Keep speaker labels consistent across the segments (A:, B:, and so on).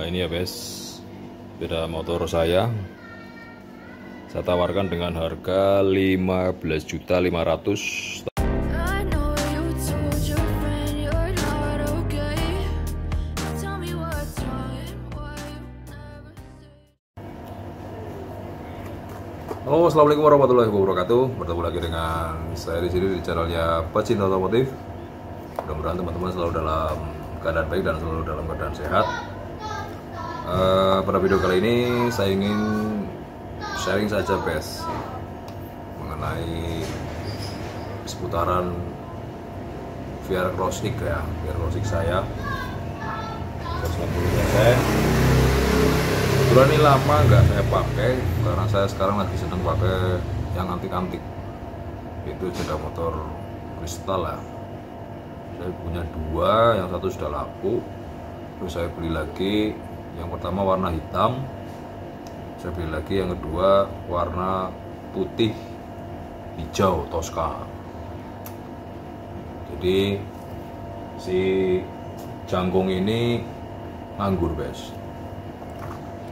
A: Nah ini ya guys, sepeda motor saya tawarkan dengan harga 15.500.000. Halo, assalamualaikum warahmatullahi wabarakatuh. Bertemu lagi dengan saya di sini di channelnya Pecinta Otomotif. Mudah-mudahan teman-teman selalu dalam keadaan baik dan selalu dalam keadaan sehat. Pada video kali ini saya ingin sharing saja guys mengenai seputaran VR Cross-X ya, VR Cross-X saya 190 cc. Kebetulan ini lama nggak saya pakai karena saya sekarang lagi sedang pakai yang antik-antik, itu sepeda motor kristal ya. Saya punya dua, yang satu sudah laku, terus saya beli lagi. Yang pertama warna hitam, saya beli lagi yang kedua warna putih hijau Tosca. Jadi si jangkung ini nganggur guys,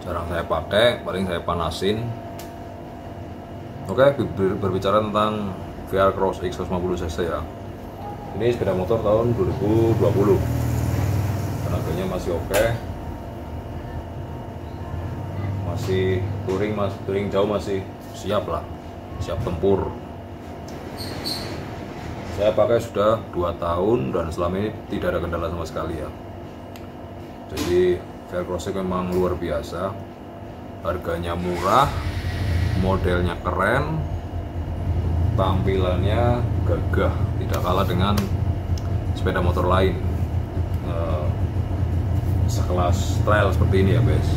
A: jarang saya pakai, paling saya panasin. Oke, berbicara tentang VR Cross-X 150 cc ya. Ini sepeda motor tahun 2020, tenaganya masih oke, masih touring jauh, masih siap lah, siap tempur. Saya pakai sudah 2 tahun dan selama ini tidak ada kendala sama sekali ya. Jadi VR Cross-X memang luar biasa, harganya murah, modelnya keren, tampilannya gagah, tidak kalah dengan sepeda motor lain sekelas trail seperti ini ya guys.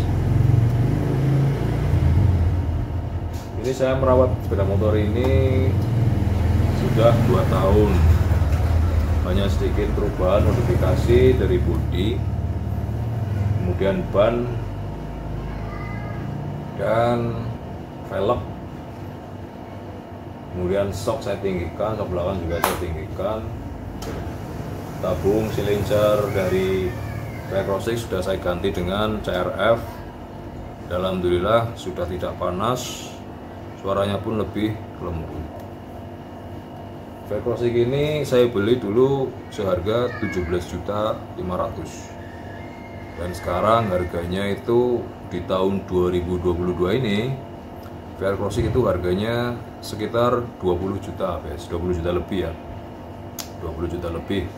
A: Ini saya merawat sepeda motor ini sudah 2 tahun. Banyak sedikit perubahan modifikasi dari bodi, kemudian ban dan velg, kemudian sok saya tinggikan, sok belakang juga saya tinggikan. Tabung silinder dari VR Cross-X sudah saya ganti dengan CRF. Alhamdulillah sudah tidak panas, suaranya pun lebih lembut. VR Cross-X ini saya beli dulu seharga 17.500.000 dan sekarang harganya itu di tahun 2022 ini VR Cross-X itu harganya sekitar 20 juta guys, 20 juta lebih ya, 20 juta lebih.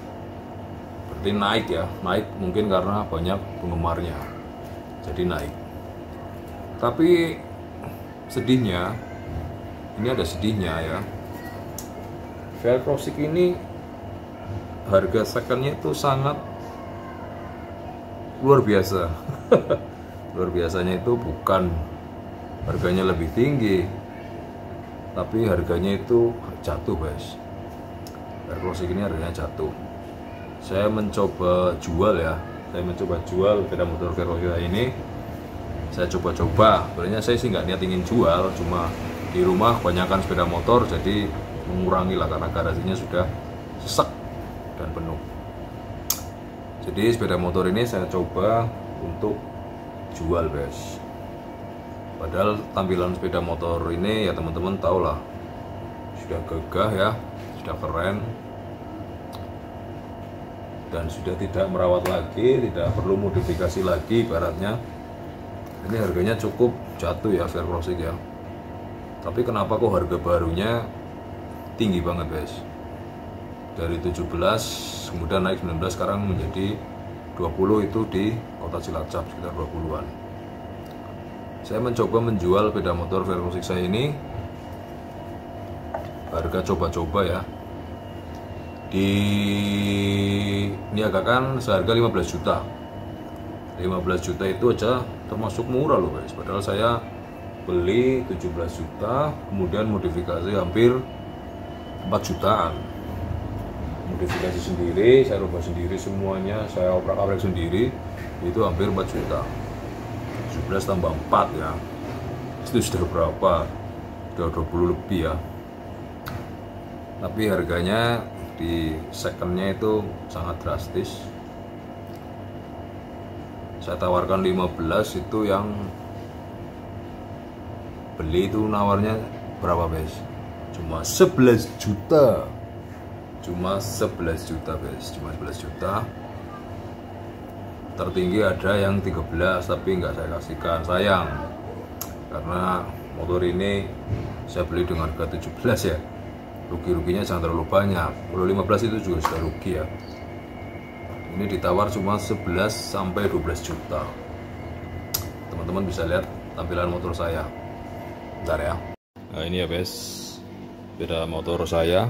A: Berarti naik ya, naik mungkin karena banyak penggemarnya, jadi naik. Tapi sedihnya, ini ada sedihnya ya, VR Cross-X ini harga secondnya itu sangat luar biasa. Luar biasanya itu bukan harganya lebih tinggi, tapi harganya itu jatuh guys. VR Cross-X ini harganya jatuh. Saya mencoba jual ya, sepeda motor VR Cross-X ini. Saya coba-coba, sebenarnya saya sih nggak niat ingin jual, cuma di rumah kebanyakan sepeda motor, jadi mengurangi lah karena garasinya sudah sesak dan penuh. Jadi sepeda motor ini saya coba untuk jual guys. Padahal tampilan sepeda motor ini ya teman-teman tahu lah, sudah gagah ya, sudah keren, dan sudah tidak merawat lagi, tidak perlu modifikasi lagi ibaratnya. Ini harganya cukup jatuh ya VR Cross-X ya. Tapi kenapa kok harga barunya tinggi banget guys? Dari 17 kemudian naik 19, sekarang menjadi 20, itu di kota Cilacap sekitar 20-an. Saya mencoba menjual sepeda motor VR Cross-X saya ini harga coba-coba ya, diniagakan seharga 15 juta. 15 juta itu aja termasuk murah loh guys, padahal saya beli 17 juta, kemudian modifikasi hampir 4 jutaan. Modifikasi sendiri, saya rubah sendiri semuanya, saya obrak-abrik sendiri, itu hampir 4 juta. 11 tambah 4 ya, itu sudah berapa? Sudah 20 lebih ya. Tapi harganya di secondnya itu sangat drastis. saya tawarkan 15, itu yang beli itu nawarnya berapa guys? Cuma 11 juta. Cuma 11 juta guys, cuma 11 juta. Tertinggi ada yang 13 tapi nggak saya kasihkan, sayang. Karena motor ini saya beli dengan harga 17 ya. Rugi-ruginya jangan terlalu banyak. Kalau 15 itu juga sudah rugi ya. Ini ditawar cuma 11 sampai 12 juta. Teman-teman bisa lihat tampilan motor saya. Bentar ya. Nah ini ya guys, beda motor saya.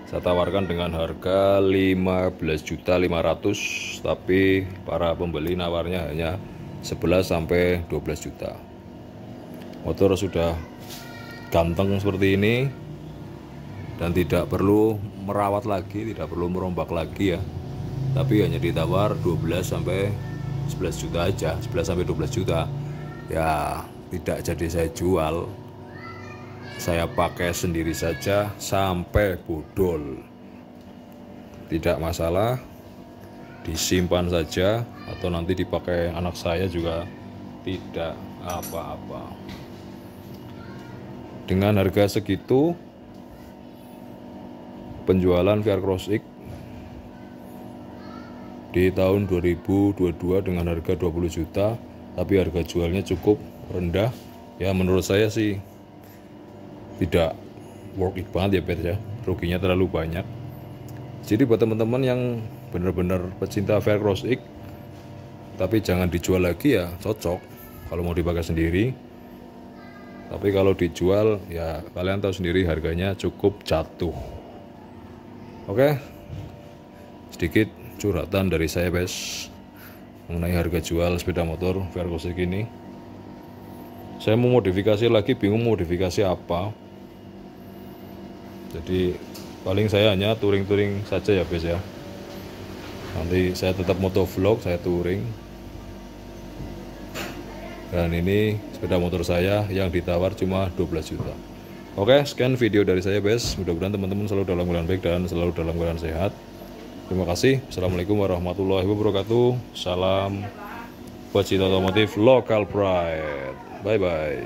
A: Saya tawarkan dengan harga 15.500.000, tapi para pembeli nawarnya hanya 11 sampai 12 juta. Motor sudah ganteng seperti ini dan tidak perlu merawat lagi, tidak perlu merombak lagi ya. Tapi hanya ditawar 12 sampai 11 juta aja, 11 sampai 12 juta. Ya, tidak jadi saya jual. Saya pakai sendiri saja sampai bodol, tidak masalah, disimpan saja atau nanti dipakai anak saya juga tidak apa-apa. Dengan harga segitu, penjualan VR Cross X di tahun 2022 dengan harga 20 juta, tapi harga jualnya cukup rendah ya, menurut saya sih tidak worth it banget ya bet ya, ruginya terlalu banyak. Jadi buat teman-teman yang benar-benar pecinta VR Cross X tapi jangan dijual lagi ya, cocok kalau mau dipakai sendiri. Tapi kalau dijual ya kalian tahu sendiri harganya cukup jatuh. Oke, sedikit curhatan dari saya guys mengenai harga jual sepeda motor VR Cross X ini. Saya mau modifikasi lagi, bingung modifikasi apa. Jadi paling saya hanya touring-touring saja ya guys ya. Nanti saya tetap motovlog, saya touring. Dan ini sepeda motor saya yang ditawar cuma 12 juta. Oke, sekian video dari saya guys. Mudah-mudahan teman-teman selalu dalam keadaan baik dan selalu dalam keadaan sehat. Terima kasih. Assalamualaikum warahmatullahi wabarakatuh. Salam pecinta otomotif Local Pride. Bye bye.